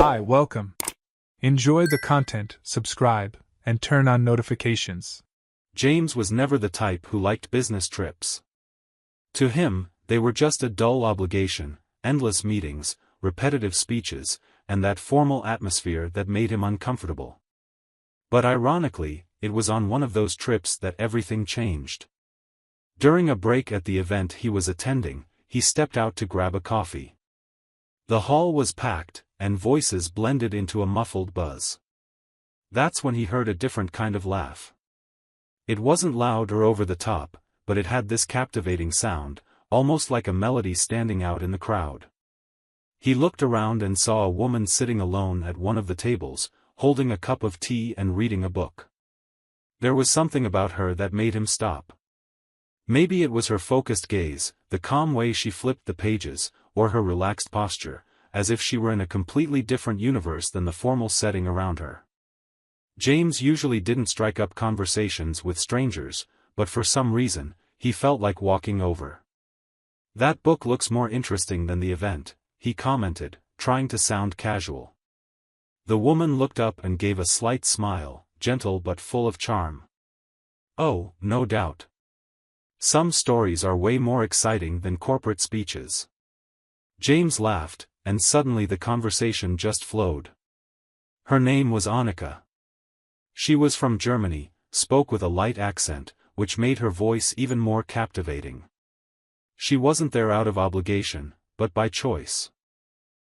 Hi, welcome. Enjoy the content, subscribe, and turn on notifications. James was never the type who liked business trips. To him, they were just a dull obligation, endless meetings, repetitive speeches, and that formal atmosphere that made him uncomfortable. But ironically, it was on one of those trips that everything changed. During a break at the event he was attending, he stepped out to grab a coffee. The hall was packed, and voices blended into a muffled buzz. That's when he heard a different kind of laugh. It wasn't loud or over the top, but it had this captivating sound, almost like a melody standing out in the crowd. He looked around and saw a woman sitting alone at one of the tables, holding a cup of tea and reading a book. There was something about her that made him stop. Maybe it was her focused gaze, the calm way she flipped the pages, or her relaxed posture, as if she were in a completely different universe than the formal setting around her. James usually didn't strike up conversations with strangers, but for some reason, he felt like walking over. "That book looks more interesting than the event," he commented, trying to sound casual. The woman looked up and gave a slight smile, gentle but full of charm. "Oh, no doubt. Some stories are way more exciting than corporate speeches." James laughed, and suddenly the conversation just flowed. Her name was Annika. She was from Germany, spoke with a light accent, which made her voice even more captivating. She wasn't there out of obligation, but by choice.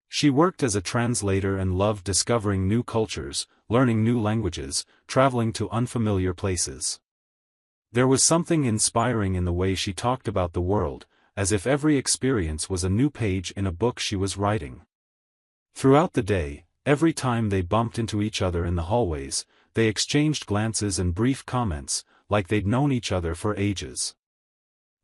She worked as a translator and loved discovering new cultures, learning new languages, traveling to unfamiliar places. There was something inspiring in the way she talked about the world, as if every experience was a new page in a book she was writing. Throughout the day, every time they bumped into each other in the hallways, they exchanged glances and brief comments, like they'd known each other for ages.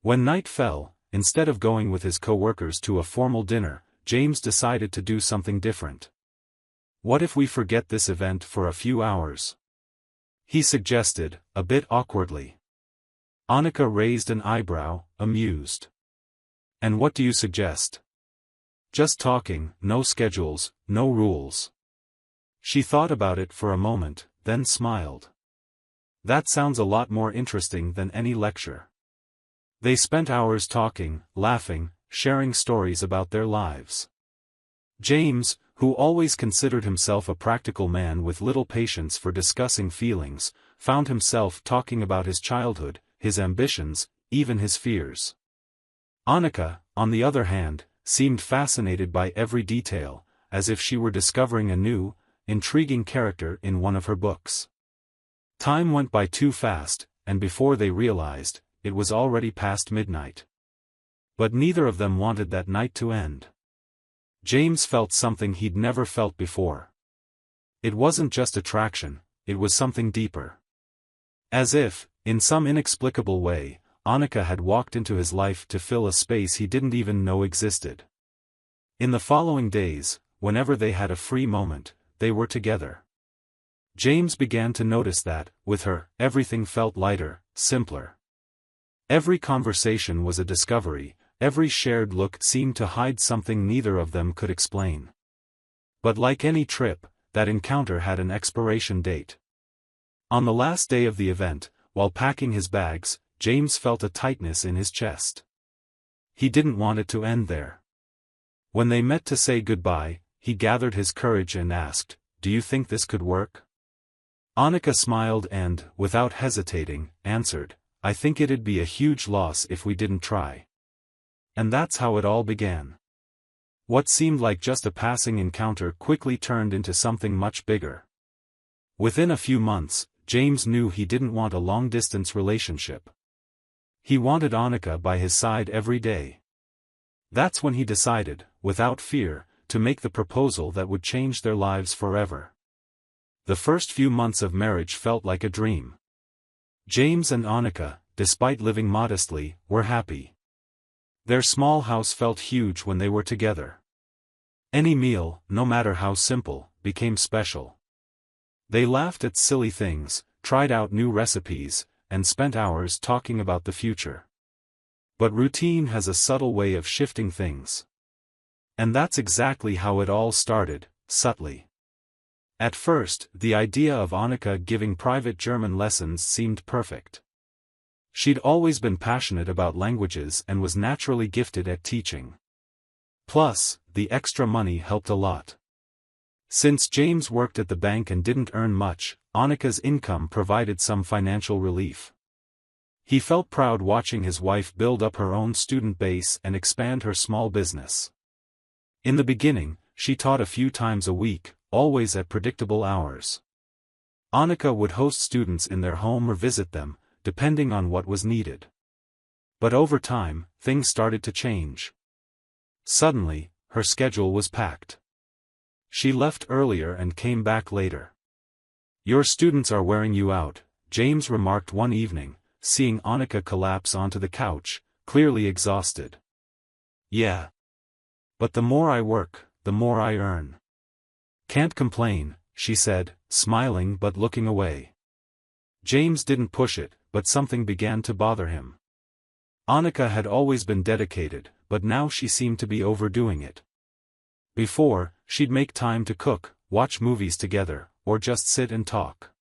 When night fell, instead of going with his co-workers to a formal dinner, James decided to do something different. "What if we forget this event for a few hours?" he suggested, a bit awkwardly. Annika raised an eyebrow, amused. "And what do you suggest?" "Just talking, no schedules, no rules." She thought about it for a moment, then smiled. "That sounds a lot more interesting than any lecture." They spent hours talking, laughing, sharing stories about their lives. James, who always considered himself a practical man with little patience for discussing feelings, found himself talking about his childhood, his ambitions, even his fears. Annika, on the other hand, seemed fascinated by every detail, as if she were discovering a new, intriguing character in one of her books. Time went by too fast, and before they realized, it was already past midnight. But neither of them wanted that night to end. James felt something he'd never felt before. It wasn't just attraction, it was something deeper. As if, in some inexplicable way, Annika had walked into his life to fill a space he didn't even know existed. In the following days, whenever they had a free moment, they were together. James began to notice that, with her, everything felt lighter, simpler. Every conversation was a discovery, every shared look seemed to hide something neither of them could explain. But like any trip, that encounter had an expiration date. On the last day of the event, while packing his bags, James felt a tightness in his chest. He didn't want it to end there. When they met to say goodbye, he gathered his courage and asked, "Do you think this could work?" Annika smiled and, without hesitating, answered, "I think it'd be a huge loss if we didn't try." And that's how it all began. What seemed like just a passing encounter quickly turned into something much bigger. Within a few months, James knew he didn't want a long-distance relationship. He wanted Annika by his side every day. That's when he decided, without fear, to make the proposal that would change their lives forever. The first few months of marriage felt like a dream. James and Annika, despite living modestly, were happy. Their small house felt huge when they were together. Any meal, no matter how simple, became special. They laughed at silly things, tried out new recipes, and spent hours talking about the future. But routine has a subtle way of shifting things. And that's exactly how it all started, subtly. At first, the idea of Annika giving private German lessons seemed perfect. She'd always been passionate about languages and was naturally gifted at teaching. Plus, the extra money helped a lot. Since James worked at the bank and didn't earn much, Annika's income provided some financial relief. He felt proud watching his wife build up her own student base and expand her small business. In the beginning, she taught a few times a week, always at predictable hours. Annika would host students in their home or visit them, depending on what was needed. But over time, things started to change. Suddenly, her schedule was packed. She left earlier and came back later. "Your students are wearing you out," James remarked one evening, seeing Annika collapse onto the couch, clearly exhausted. "Yeah. But the more I work, the more I earn. Can't complain," she said, smiling but looking away. James didn't push it, but something began to bother him. Annika had always been dedicated, but now she seemed to be overdoing it. Before, she'd make time to cook, watch movies together, or just sit and talk.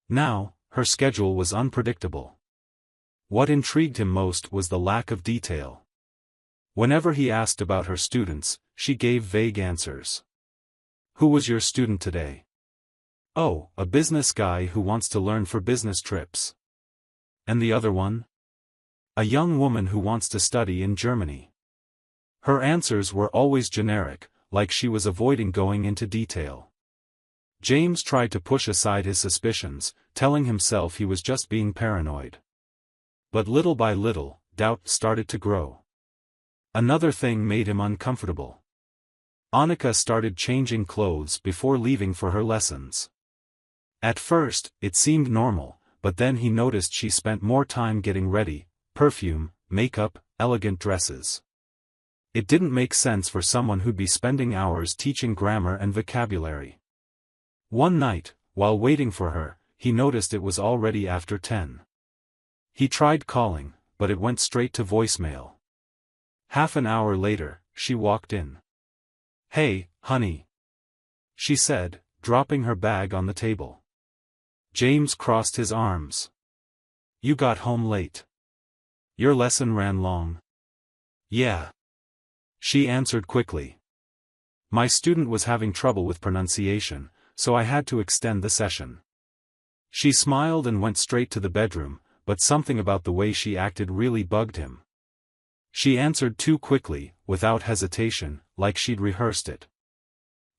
Now, her schedule was unpredictable. What intrigued him most was the lack of detail. Whenever he asked about her students, she gave vague answers. "Who was your student today?" "Oh, a business guy who wants to learn for business trips." "And the other one?" "A young woman who wants to study in Germany." Her answers were always generic, like she was avoiding going into detail. James tried to push aside his suspicions, telling himself he was just being paranoid. But little by little, doubt started to grow. Another thing made him uncomfortable. Annika started changing clothes before leaving for her lessons. At first, it seemed normal, but then he noticed she spent more time getting ready: perfume, makeup, elegant dresses. It didn't make sense for someone who'd be spending hours teaching grammar and vocabulary. One night, while waiting for her, he noticed it was already after 10. He tried calling, but it went straight to voicemail. Half an hour later, she walked in. "Hey, honey," she said, dropping her bag on the table. James crossed his arms. "You got home late. Your lesson ran long." "Yeah," she answered quickly. "My student was having trouble with pronunciation, so I had to extend the session." She smiled and went straight to the bedroom, but something about the way she acted really bugged him. She answered too quickly, without hesitation, like she'd rehearsed it.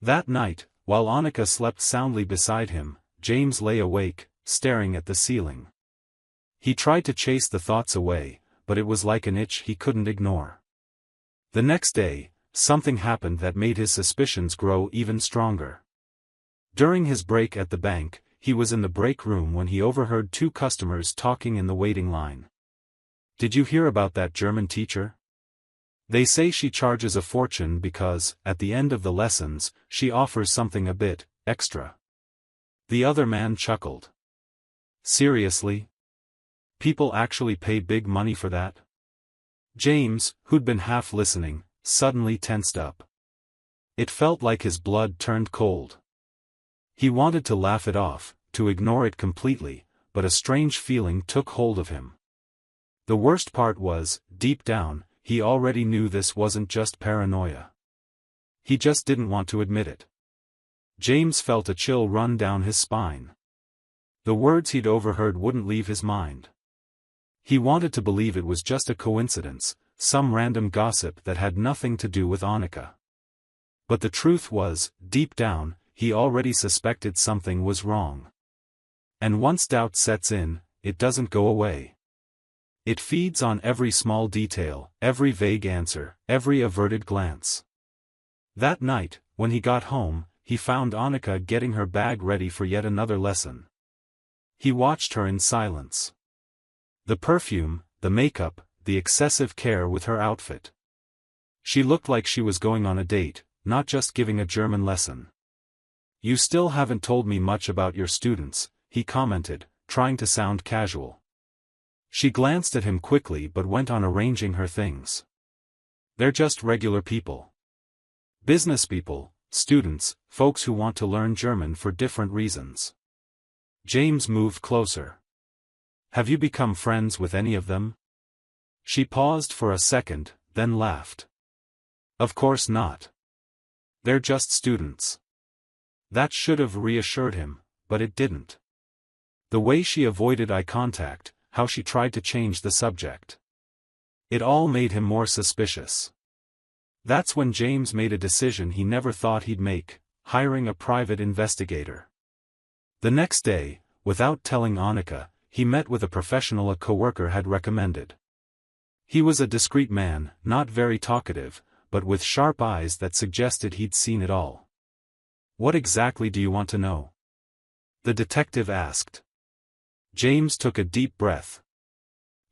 That night, while Annika slept soundly beside him, James lay awake, staring at the ceiling. He tried to chase the thoughts away, but it was like an itch he couldn't ignore. The next day, something happened that made his suspicions grow even stronger. During his break at the bank, he was in the break room when he overheard two customers talking in the waiting line. "Did you hear about that German teacher? They say she charges a fortune because, at the end of the lessons, she offers something a bit extra." The other man chuckled. "Seriously? People actually pay big money for that?" James, who'd been half listening, suddenly tensed up. It felt like his blood turned cold. He wanted to laugh it off, to ignore it completely, but a strange feeling took hold of him. The worst part was, deep down, he already knew this wasn't just paranoia. He just didn't want to admit it. James felt a chill run down his spine. The words he'd overheard wouldn't leave his mind. He wanted to believe it was just a coincidence, some random gossip that had nothing to do with Annika. But the truth was, deep down, he already suspected something was wrong. And once doubt sets in, it doesn't go away. It feeds on every small detail, every vague answer, every averted glance. That night, when he got home, he found Annika getting her bag ready for yet another lesson. He watched her in silence. The perfume, the makeup, the excessive care with her outfit. She looked like she was going on a date, not just giving a German lesson. "You still haven't told me much about your students," he commented, trying to sound casual. She glanced at him quickly but went on arranging her things. "They're just regular people. Business people, students, folks who want to learn German for different reasons. James moved closer. Have you become friends with any of them? She paused for a second, then laughed. Of course not. They're just students. That should have reassured him, but it didn't. The way she avoided eye contact, how she tried to change the subject. It all made him more suspicious. That's when James made a decision he never thought he'd make, hiring a private investigator. The next day, without telling Annika, he met with a professional a coworker had recommended. He was a discreet man, not very talkative, but with sharp eyes that suggested he'd seen it all. What exactly do you want to know? The detective asked. James took a deep breath.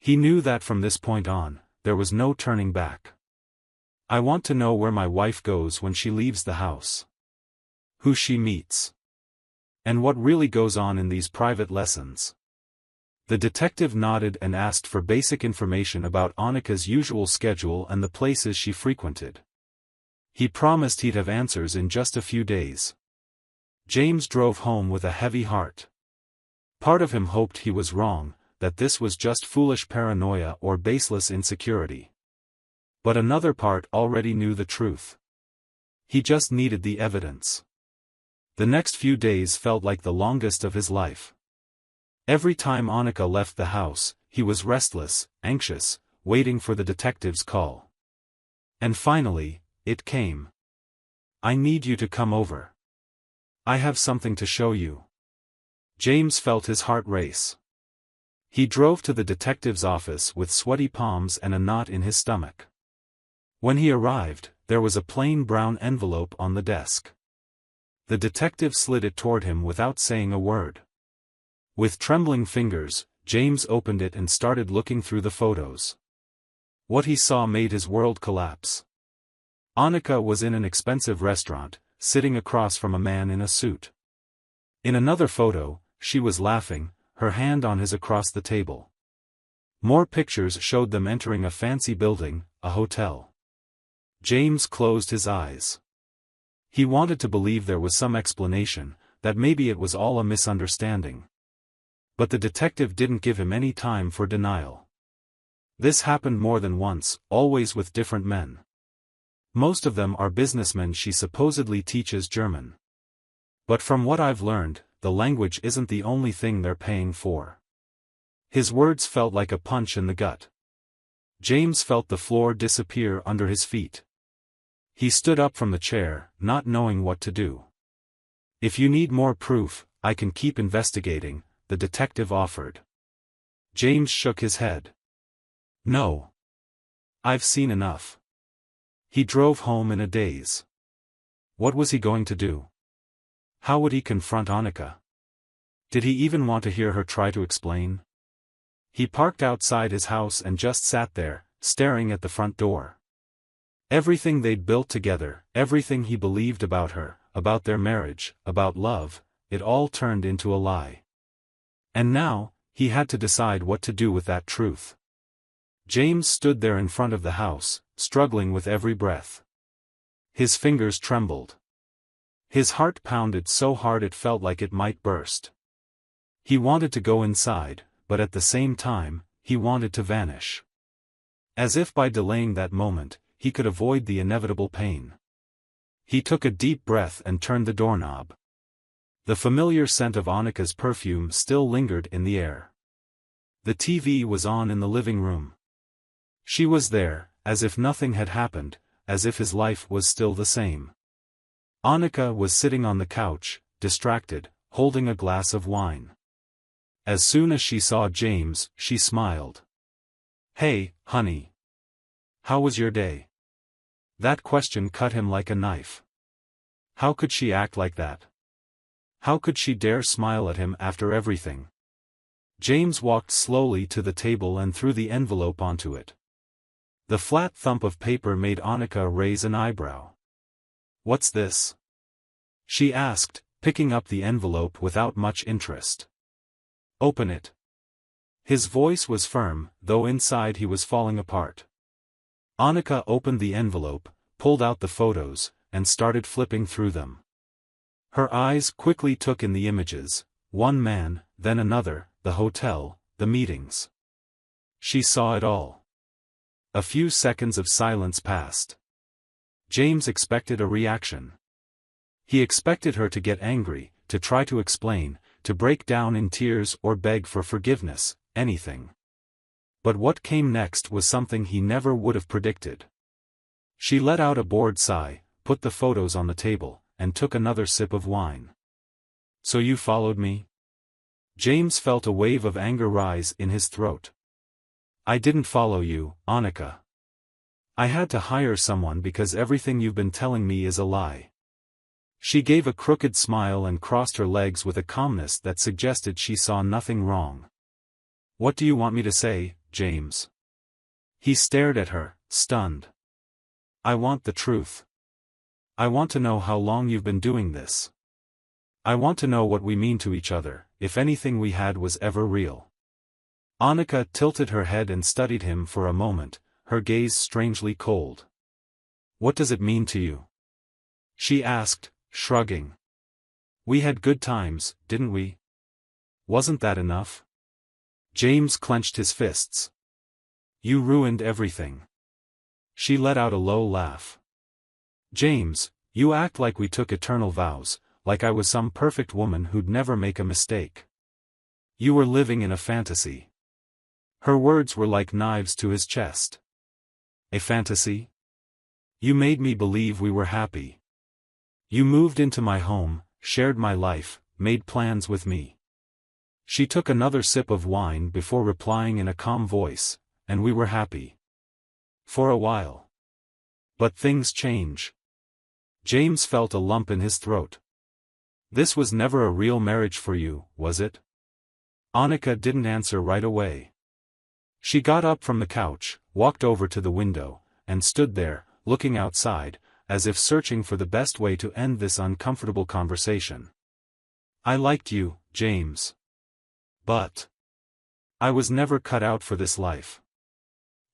He knew that from this point on, there was no turning back. I want to know where my wife goes when she leaves the house. Who she meets. And what really goes on in these private lessons. The detective nodded and asked for basic information about Annika's usual schedule and the places she frequented. He promised he'd have answers in just a few days. James drove home with a heavy heart. Part of him hoped he was wrong, that this was just foolish paranoia or baseless insecurity. But another part already knew the truth. He just needed the evidence. The next few days felt like the longest of his life. Every time Annika left the house, he was restless, anxious, waiting for the detective's call. And finally, it came. I need you to come over. I have something to show you. James felt his heart race. He drove to the detective's office with sweaty palms and a knot in his stomach. When he arrived, there was a plain brown envelope on the desk. The detective slid it toward him without saying a word. With trembling fingers, James opened it and started looking through the photos. What he saw made his world collapse. Annika was in an expensive restaurant, sitting across from a man in a suit. In another photo, she was laughing, her hand on his across the table. More pictures showed them entering a fancy building, a hotel. James closed his eyes. He wanted to believe there was some explanation, that maybe it was all a misunderstanding. But the detective didn't give him any time for denial. This happened more than once, always with different men. Most of them are businessmen she supposedly teaches German. But from what I've learned, the language isn't the only thing they're paying for. His words felt like a punch in the gut. James felt the floor disappear under his feet. He stood up from the chair, not knowing what to do. If you need more proof, I can keep investigating, the detective offered. James shook his head. No. I've seen enough. He drove home in a daze. What was he going to do? How would he confront Annika? Did he even want to hear her try to explain? He parked outside his house and just sat there, staring at the front door. Everything they'd built together, everything he believed about her, about their marriage, about love, it all turned into a lie. And now, he had to decide what to do with that truth. James stood there in front of the house, struggling with every breath. His fingers trembled. His heart pounded so hard it felt like it might burst. He wanted to go inside, but at the same time, he wanted to vanish. As if by delaying that moment, he could avoid the inevitable pain. He took a deep breath and turned the doorknob. The familiar scent of Annika's perfume still lingered in the air. The TV was on in the living room. She was there, as if nothing had happened, as if his life was still the same. Annika was sitting on the couch, distracted, holding a glass of wine. As soon as she saw James, she smiled. Hey, honey. How was your day? That question cut him like a knife. How could she act like that? How could she dare smile at him after everything? James walked slowly to the table and threw the envelope onto it. The flat thump of paper made Annika raise an eyebrow. What's this? She asked, picking up the envelope without much interest. Open it. His voice was firm, though inside he was falling apart. Annika opened the envelope, pulled out the photos, and started flipping through them. Her eyes quickly took in the images, one man, then another, the hotel, the meetings. She saw it all. A few seconds of silence passed. James expected a reaction. He expected her to get angry, to try to explain, to break down in tears or beg for forgiveness, anything. But what came next was something he never would have predicted. She let out a bored sigh, put the photos on the table, and took another sip of wine. "So you followed me?" James felt a wave of anger rise in his throat. "I didn't follow you, Annika. I had to hire someone because everything you've been telling me is a lie." She gave a crooked smile and crossed her legs with a calmness that suggested she saw nothing wrong. "What do you want me to say, James?" He stared at her, stunned. "I want the truth. I want to know how long you've been doing this. I want to know what we mean to each other, if anything we had was ever real." Annika tilted her head and studied him for a moment, her gaze strangely cold. "What does it mean to you?" she asked, shrugging. "We had good times, didn't we? Wasn't that enough?" James clenched his fists. "You ruined everything." She let out a low laugh. "James, you act like we took eternal vows, like I was some perfect woman who'd never make a mistake. You were living in a fantasy." Her words were like knives to his chest. "A fantasy? You made me believe we were happy. You moved into my home, shared my life, made plans with me." She took another sip of wine before replying in a calm voice, "And we were happy. For a while. But things change." James felt a lump in his throat. "This was never a real marriage for you, was it?" Annika didn't answer right away. She got up from the couch, walked over to the window, and stood there, looking outside, as if searching for the best way to end this uncomfortable conversation. "I liked you, James. But I was never cut out for this life.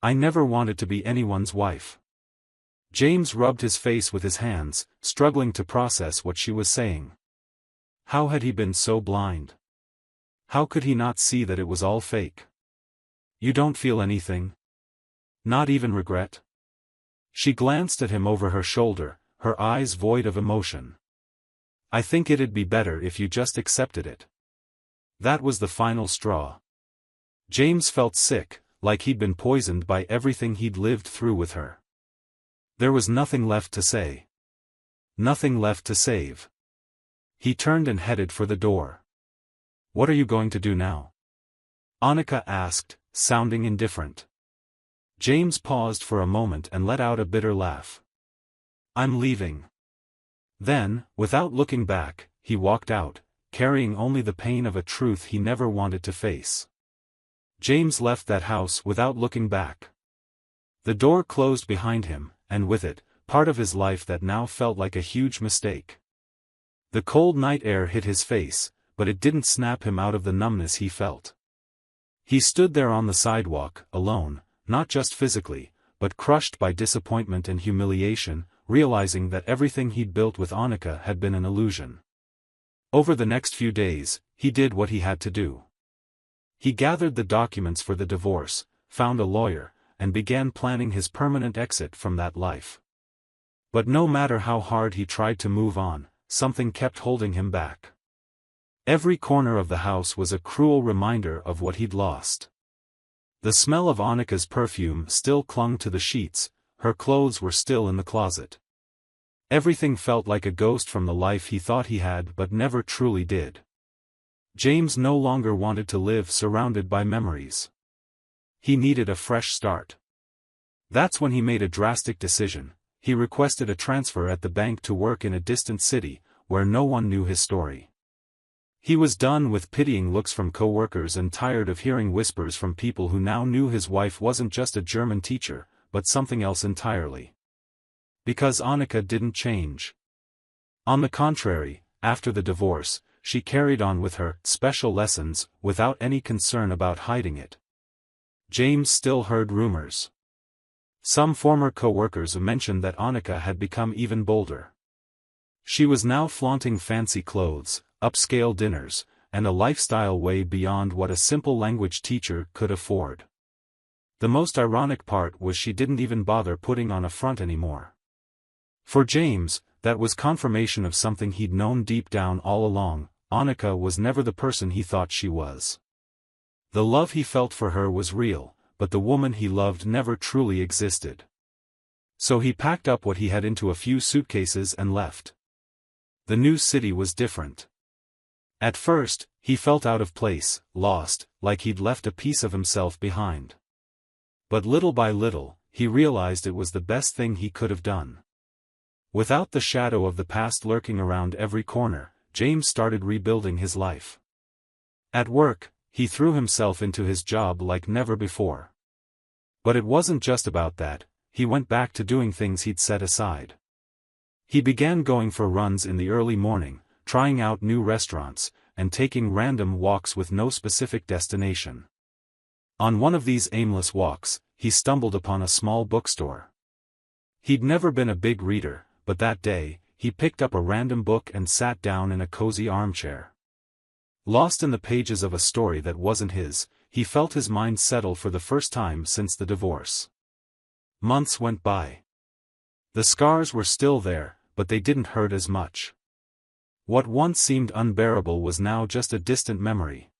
I never wanted to be anyone's wife." James rubbed his face with his hands, struggling to process what she was saying. How had he been so blind? How could he not see that it was all fake? "You don't feel anything? Not even regret?" She glanced at him over her shoulder, her eyes void of emotion. "I think it'd be better if you just accepted it." That was the final straw. James felt sick, like he'd been poisoned by everything he'd lived through with her. There was nothing left to say. Nothing left to save. He turned and headed for the door. "What are you going to do now?" Annika asked, sounding indifferent. James paused for a moment and let out a bitter laugh. "I'm leaving." Then, without looking back, he walked out, carrying only the pain of a truth he never wanted to face. James left that house without looking back. The door closed behind him, and with it, part of his life that now felt like a huge mistake. The cold night air hit his face, but it didn't snap him out of the numbness he felt. He stood there on the sidewalk, alone, not just physically, but crushed by disappointment and humiliation, realizing that everything he'd built with Annika had been an illusion. Over the next few days, he did what he had to do. He gathered the documents for the divorce, found a lawyer, and began planning his permanent exit from that life. But no matter how hard he tried to move on, something kept holding him back. Every corner of the house was a cruel reminder of what he'd lost. The smell of Annika's perfume still clung to the sheets, her clothes were still in the closet. Everything felt like a ghost from the life he thought he had but never truly did. James no longer wanted to live surrounded by memories. He needed a fresh start. That's when he made a drastic decision. He requested a transfer at the bank to work in a distant city, where no one knew his story. He was done with pitying looks from co-workers and tired of hearing whispers from people who now knew his wife wasn't just a German teacher, but something else entirely. Because Annika didn't change. On the contrary, after the divorce, she carried on with her special lessons, without any concern about hiding it. James still heard rumors. Some former co-workers mentioned that Annika had become even bolder. She was now flaunting fancy clothes, upscale dinners, and a lifestyle way beyond what a simple language teacher could afford. The most ironic part was she didn't even bother putting on a front anymore. For James, that was confirmation of something he'd known deep down all along: Annika was never the person he thought she was. The love he felt for her was real, but the woman he loved never truly existed. So he packed up what he had into a few suitcases and left. The new city was different. At first, he felt out of place, lost, like he'd left a piece of himself behind. But little by little, he realized it was the best thing he could have done. Without the shadow of the past lurking around every corner, James started rebuilding his life. At work, he threw himself into his job like never before. But it wasn't just about that. He went back to doing things he'd set aside. He began going for runs in the early morning, trying out new restaurants, and taking random walks with no specific destination. On one of these aimless walks, he stumbled upon a small bookstore. He'd never been a big reader, but that day, he picked up a random book and sat down in a cozy armchair. Lost in the pages of a story that wasn't his, he felt his mind settle for the first time since the divorce. Months went by. The scars were still there, but they didn't hurt as much. What once seemed unbearable was now just a distant memory.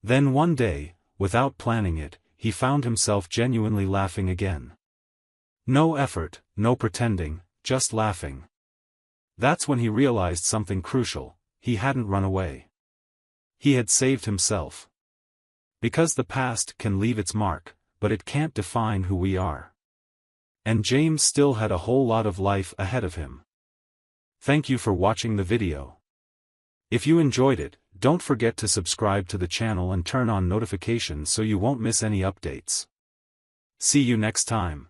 Then one day, without planning it, he found himself genuinely laughing again. No effort, no pretending, just laughing. That's when he realized something crucial: he hadn't run away. He had saved himself. Because the past can leave its mark, but it can't define who we are. And James still had a whole lot of life ahead of him. Thank you for watching the video. If you enjoyed it, don't forget to subscribe to the channel and turn on notifications so you won't miss any updates. See you next time.